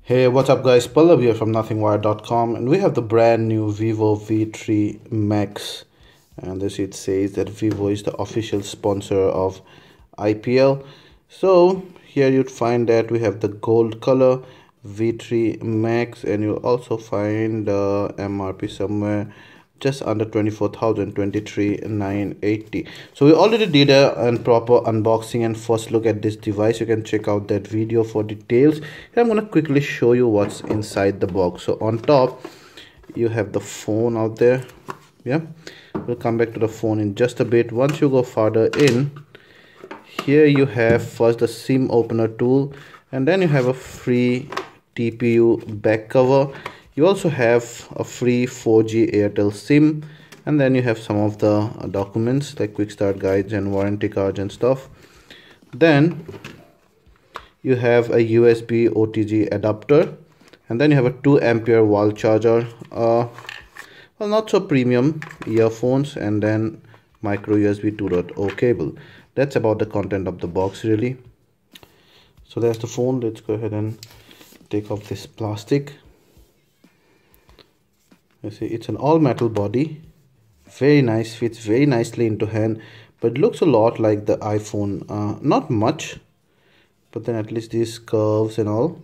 Hey, what's up guys, Pallav here from nothingwire.com, and we have the brand new Vivo V3 Max, and this it says that Vivo is the official sponsor of IPL. So here you'd find that we have the gold color V3 Max, and you'll also find the MRP somewhere just under 24,000, 23,980. So we already did a proper unboxing and first look at this device. You can check out that video for details. Here I'm going to quickly show you what's inside the box. So on top you have the phone out there. Yeah, we'll come back to the phone in just a bit. Once you go further in, here you have first the SIM opener tool, and then you have a free TPU back cover. You also have a free 4G Airtel SIM, and then you have some of the documents like quick start guides and warranty cards and stuff. Then you have a USB OTG adapter, and then you have a 2 ampere wall charger, well, not so premium earphones, and then micro USB 2.0 cable. That's about the content of the box really. So there's the phone. Let's go ahead and take off this plastic. You see, it's an all metal body, very nice, fits very nicely into hand, but looks a lot like the iPhone. Not much, but then at least these curves and all,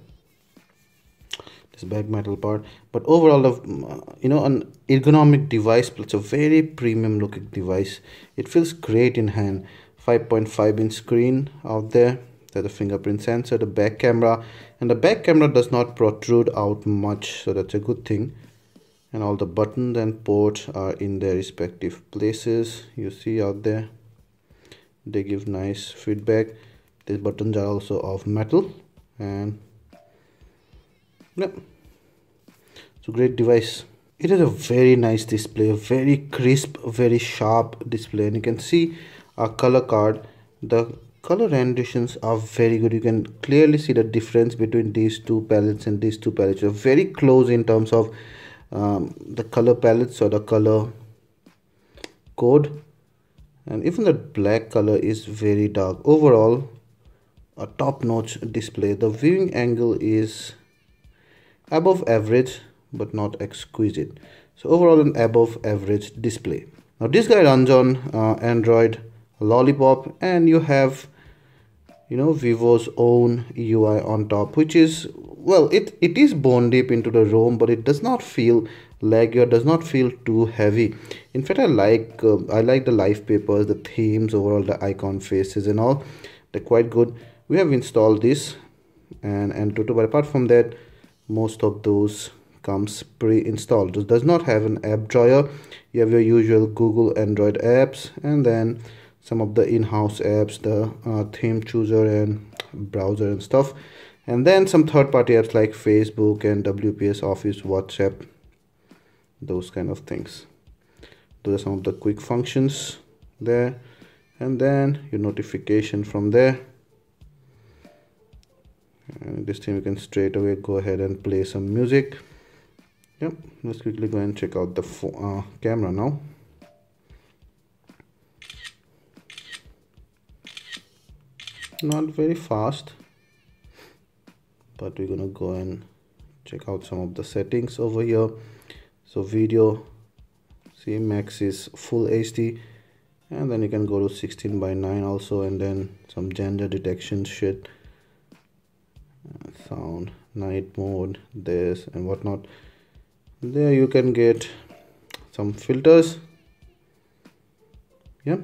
this back metal part. But overall, an ergonomic device, but it's a very premium looking device. It feels great in hand. 5.5 inch screen out there. There's a fingerprint sensor, the back camera, and the back camera does not protrude out much, so that's a good thing. And all the buttons and ports are in their respective places. You see out there, they give nice feedback. These buttons are also of metal, and yeah, it's a great device. It is a very nice display, a very crisp, very sharp display, and you can see a color card. The color renditions are very good. You can clearly see the difference between these two palettes and these two palettes. They're very close in terms of the color palettes or the color code, and even the black color is very dark. Overall, a top-notch display. The viewing angle is above average but not exquisite, so overall an above average display. Now this guy runs on Android Lollipop, and you have Vivo's own UI on top, which is, well, it is bone deep into the ROM, but it does not feel laggy or does not feel too heavy. In fact, I like the life papers, the themes, overall the icon faces and all. They're quite good. We have installed this and Antutu, but apart from that, most of those comes pre-installed. It does not have an app drawer. You have your usual Google Android apps, and then some of the in-house apps, the theme chooser and browser and stuff, and then some third-party apps like Facebook and WPS Office, WhatsApp, those kind of things. Those are some of the quick functions there, and then your notification from there. And this time you can straight away go ahead and play some music. Yep, let's quickly go and check out the camera now. Not very fast, but we're gonna go and check out some of the settings over here. So video, see, max is full HD, and then you can go to 16:9 also, and then some gender detection shit, sound, night mode, this and whatnot. There you can get some filters. Yeah,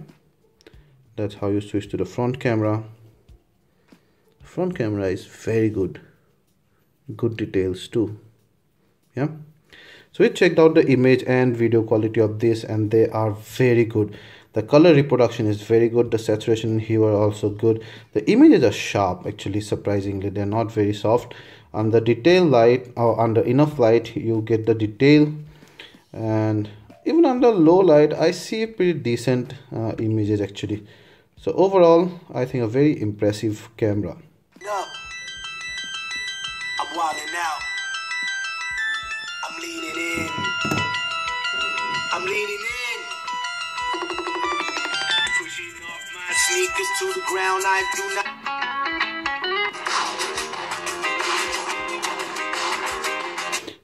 that's how you switch to the front camera. Front camera is very good details too. Yeah, so we checked out the image and video quality of this, and they are very good. The color reproduction is very good. The saturation and hue are also good. The images are sharp, actually, surprisingly. They're not very soft. Under detail light, or under enough light, you get the detail, and even under low light I see pretty decent images actually. So overall, I think a very impressive camera. Up. I'm wilding out. I'm leaning in. I'm leaning in. Pushing off my sneakers to the ground. I do not.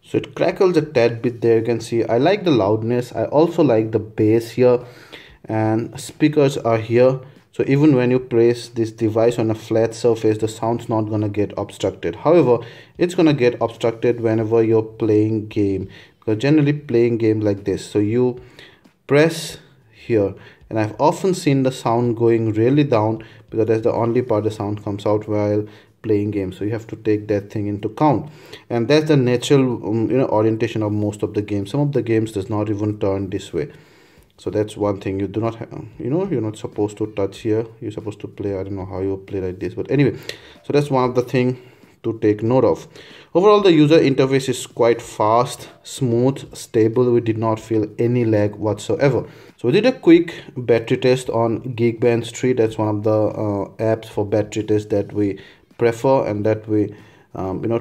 So it crackles a tad bit there. You can see I like the loudness. I also like the bass here, and speakers are here. So even when you place this device on a flat surface, the sound's not gonna get obstructed. However, it's gonna get obstructed whenever you're playing game, because generally playing game like this, so you press here, and I've often seen the sound going really down because that's the only part the sound comes out while playing games. So you have to take that thing into count, and that's the natural orientation of most of the games. Some of the games does not even turn this way. So that's one thing you do not have, you're not supposed to touch here. You're supposed to play, I don't know how you play like this, but anyway, so that's one of the thing to take note of. Overall, the user interface is quite fast, smooth, stable. We did not feel any lag whatsoever. So we did a quick battery test on Geekbench 3. That's one of the apps for battery test that we prefer and that we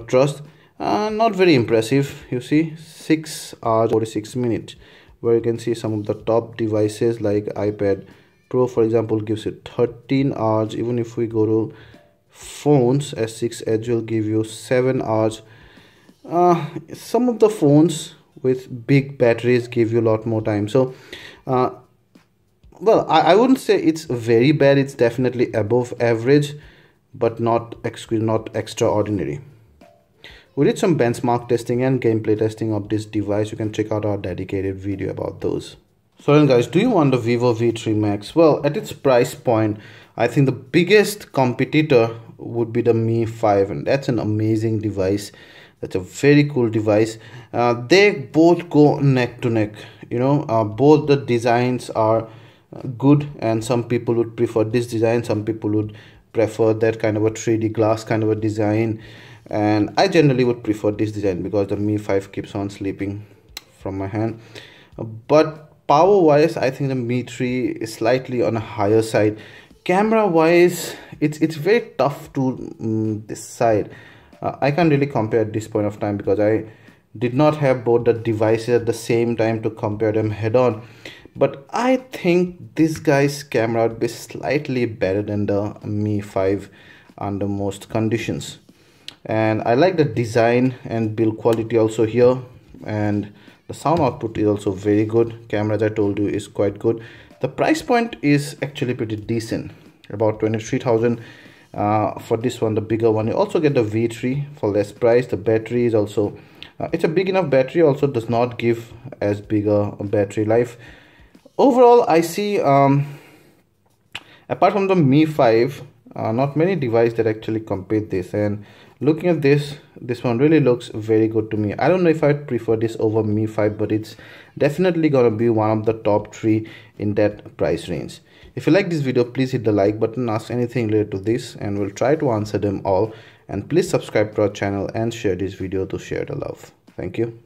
trust. Not very impressive. You see, 6 hours 46 minutes, where you can see some of the top devices like iPad Pro, for example, gives it 13 hours. Even if we go to phones, S6 Edge will give you 7 hours. Some of the phones with big batteries give you a lot more time. So well, I wouldn't say it's very bad. It's definitely above average, but not extraordinary. We did some benchmark testing and gameplay testing of this device. You can check out our dedicated video about those. So then guys, do you want the Vivo V3 Max? Well, at its price point, I think the biggest competitor would be the Mi 5, and that's an amazing device. That's a very cool device. They both go neck to neck. Both the designs are good, and some people would prefer this design, some people would prefer that kind of a 3D glass kind of a design, and I generally would prefer this design because the Mi 5 keeps on slipping from my hand. But power wise, I think the Mi 3 is slightly on a higher side. Camera wise, it's very tough to decide. I can't really compare at this point of time because I did not have both the devices at the same time to compare them head on. But I think this guy's camera would be slightly better than the Mi 5 under most conditions. And I like the design and build quality also here, and the sound output is also very good. Camera, as I told you, is quite good. The price point is actually pretty decent, about 23,000 for this one, the bigger one. You also get the V3 for less price. The battery is also it's a big enough battery, also does not give as big a battery life. Overall, I see apart from the Mi 5, not many devices that actually compete this, and looking at this one really looks very good to me. I don't know if I'd prefer this over Mi 5, but it's definitely gonna be one of the top 3 in that price range. If you like this video, please hit the like button, ask anything related to this, and we'll try to answer them all. And please subscribe to our channel and share this video to share the love. Thank you.